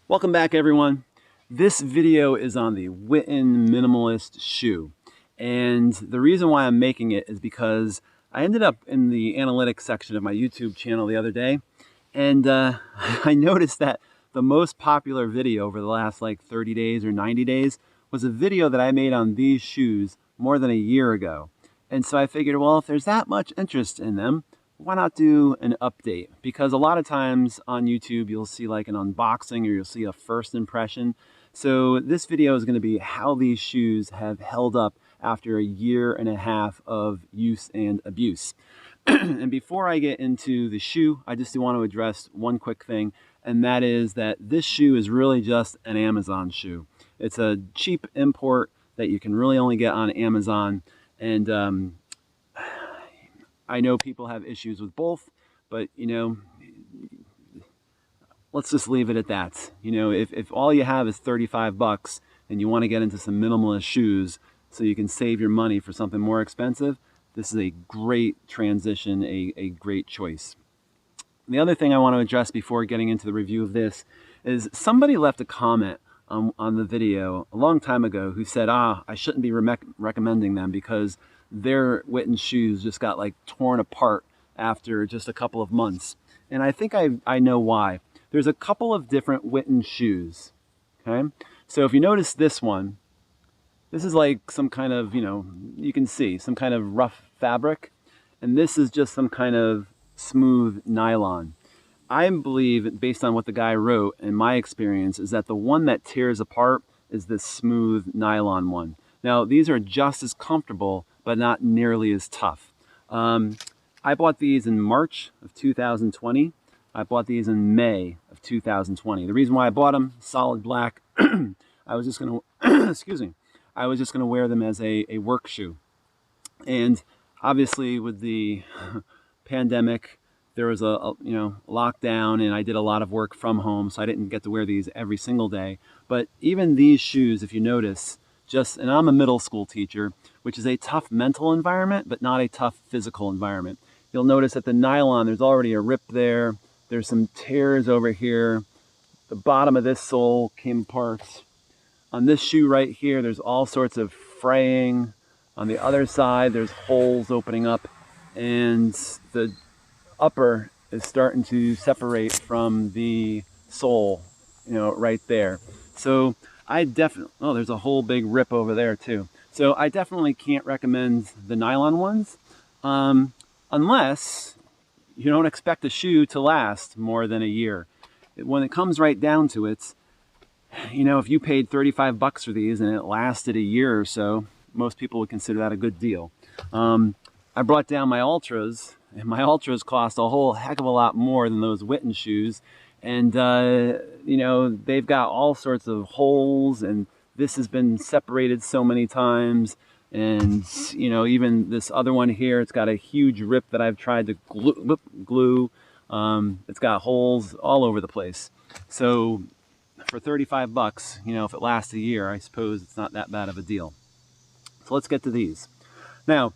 Welcome back, everyone. This video is on the Whitin Minimalist shoe. And the reason why I'm making it is because I ended up in the analytics section of my YouTube channel the other day, and I noticed that the most popular video over the last like 30 days or 90 days was a video that I made on these shoes more than a year ago. And so I figured, well, if there's that much interest in them, why not do an update? Because a lot of times on YouTube, you'll see like an unboxing or you'll see a first impression. So this video is going to be how these shoes have held up after a year and a half of use and abuse. And before I get into the shoe, I just want to address one quick thing, and that is that this shoe is really just an Amazon shoe. It's a cheap import that you can really only get on Amazon, and I know people have issues with both, but let's just leave it at that. If all you have is 35 bucks and you want to get into some minimalist shoes so you can save your money for something more expensive, this is a great transition, a great choice. The other thing I want to address before getting into the review of this is somebody left a comment on the video a long time ago who said, I shouldn't be recommending them because their Whitin shoes just got like torn apart after just a couple of months. And I think I know why. There's a couple of different Whitin shoes, okay? So if you notice this one, this is like some kind of, you can see some kind of rough fabric, and this is just some kind of smooth nylon. I believe, based on what the guy wrote and my experience, is that the one that tears apart is this smooth nylon one. Now, these are just as comfortable, but not nearly as tough. I bought these in March of 2020. I bought these in May of 2020. The reason why I bought them, solid black, I was just going to, excuse me, I was just going to wear them as a work shoe. And obviously with the pandemic, there was a lockdown, and I did a lot of work from home, so I didn't get to wear these every single day. But even these shoes, if you notice, and I'm a middle school teacher, which is a tough mental environment, but not a tough physical environment. You'll notice that the nylon, there's already a rip there. There's some tears over here. The bottom of this sole came apart. On this shoe right here, there's all sorts of fraying. On the other side, there's holes opening up, and the upper is starting to separate from the sole, right there. So I definitely, there's a whole big rip over there too. So I definitely can't recommend the nylon ones unless you don't expect a shoe to last more than a year. When it comes right down to it, if you paid 35 bucks for these and it lasted a year or so, most people would consider that a good deal. I brought down my Ultras, and my Ultras cost a whole heck of a lot more than those Whitin shoes. And, they've got all sorts of holes, and this has been separated so many times. And, even this other one here, it's got a huge rip that I've tried to glue. It's got holes all over the place. So for 35 bucks, if it lasts a year, I suppose it's not that bad of a deal. So let's get to these. Now,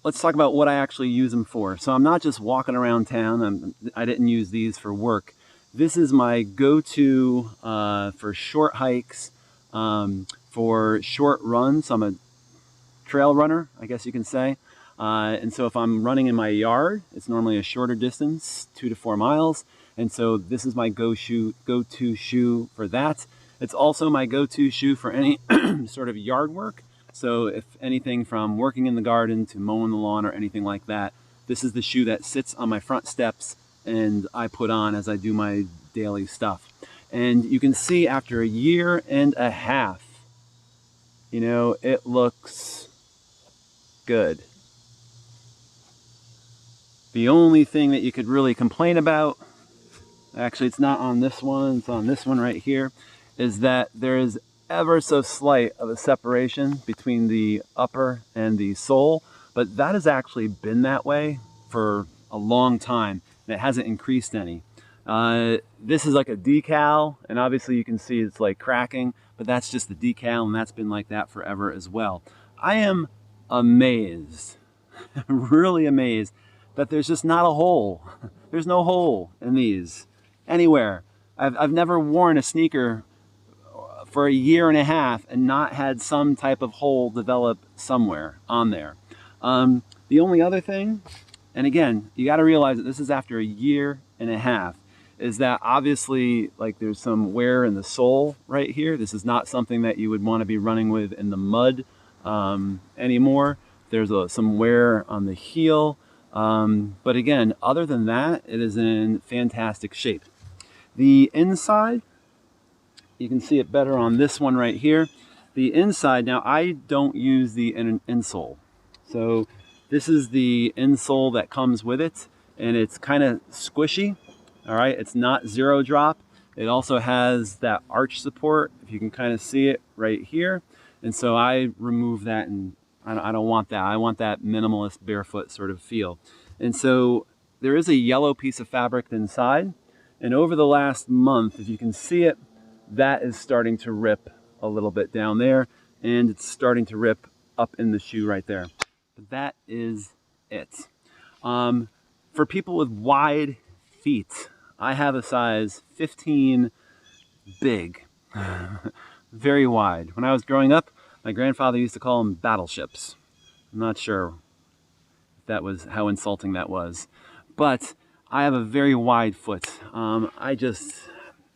let's talk about what I actually use them for. So I'm not just walking around town. I didn't use these for work. This is my go-to for short hikes, for short runs. I'm a trail runner, I guess you can say. And so if I'm running in my yard, it's normally a shorter distance, 2 to 4 miles. And so this is my go-to shoe for that. It's also my go-to shoe for any sort of yard work. So if anything from working in the garden to mowing the lawn or anything like that, this is the shoe that sits on my front steps and I put on as I do my daily stuff. And you can see after a year and a half, it looks good. The only thing that you could really complain about, actually it's not on this one, it's on this one right here, is that there is ever so slight of a separation between the upper and the sole, but that has actually been that way for a long time, and it hasn't increased any. This is like a decal, and obviously you can see it's like cracking, but that's just the decal, and that's been like that forever as well. I am amazed, really amazed, that there's just not a hole. There's no hole in these anywhere. I've never worn a sneaker for a year and a half and not had some type of hole develop somewhere on there. The only other thing, and again, you got to realize that this is after a year and a half, is that obviously like there's some wear in the sole right here. This is not something that you would want to be running with in the mud anymore. There's some wear on the heel. But again, other than that, it is in fantastic shape. The inside, you can see it better on this one right here. The inside, now I don't use the insole. So this is the insole that comes with it, and it's kind of squishy. All right, it's not zero drop. It also has that arch support, if you can kind of see it right here. And so I remove that, and I don't want that. I want that minimalist barefoot sort of feel. And so there is a yellow piece of fabric inside. And over the last month, if you can see it, that is starting to rip a little bit down there, and it's starting to rip up in the shoe right there. But that is it. For people with wide feet, I have a size 15 big, very wide. When I was growing up, my grandfather used to call them battleships. I'm not sure if that was how insulting that was, but I have a very wide foot.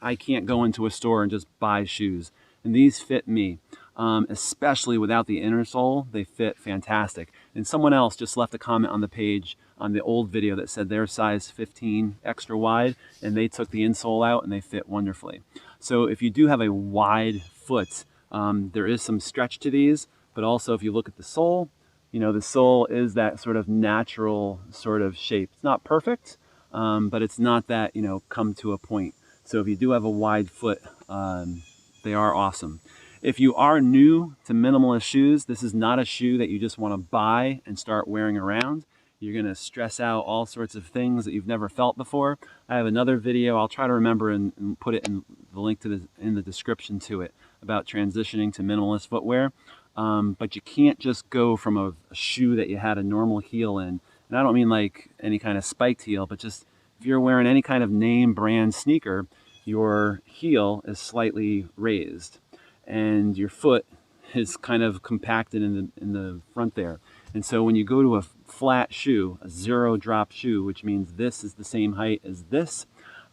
I can't go into a store and just buy shoes, and these fit me, especially without the inner sole. They fit fantastic. And someone else just left a comment on the page on the old video that said they're size 15 extra wide, and they took the insole out and they fit wonderfully. So if you do have a wide foot, there is some stretch to these, but also if you look at the sole, you know, the sole is that sort of natural sort of shape. It's not perfect, but it's not that, you know, come to a point. So if you do have a wide foot, they are awesome. If you are new to minimalist shoes, this is not a shoe that you just want to buy and start wearing around. You're going to stress out all sorts of things that you've never felt before. I have another video, I'll try to remember and put it in the link to in the description to it, about transitioning to minimalist footwear. But you can't just go from a shoe that you had a normal heel in. And I don't mean like any kind of spiked heel, but just if you're wearing any kind of name brand sneaker, your heel is slightly raised and your foot is kind of compacted in the front there. And so when you go to a flat shoe, a zero drop shoe, which means this is the same height as this,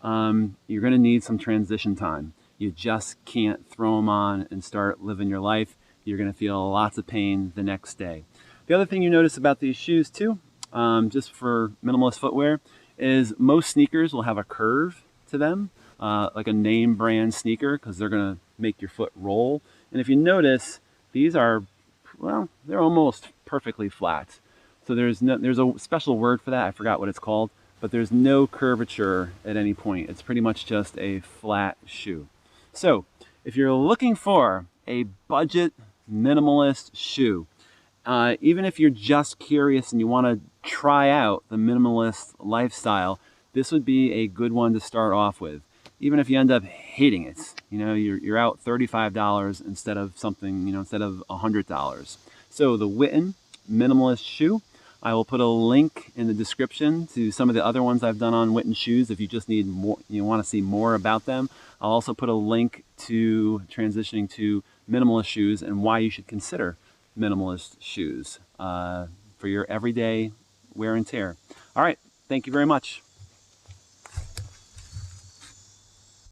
you're going to need some transition time. You just can't throw them on and start living your life. You're going to feel lots of pain the next day. The other thing you notice about these shoes too, just for minimalist footwear, is most sneakers will have a curve to them, like a name brand sneaker, because they're going to make your foot roll. And if you notice, these are, well, they're almost perfectly flat. So there's a special word for that. I forgot what it's called, but there's no curvature at any point. It's pretty much just a flat shoe. So if you're looking for a budget minimalist shoe, even if you're just curious and you want to try out the minimalist lifestyle, this would be a good one to start off with. Even if you end up hating it, you know, you're out $35 instead of something, you know, instead of $100. So the Whitin Minimalist shoe, I will put a link in the description to some of the other ones I've done on Whitin shoes if you just need more, you want to see more about them. I'll also put a link to transitioning to minimalist shoes and why you should consider minimalist shoes for your everyday wear and tear. All right, thank you very much.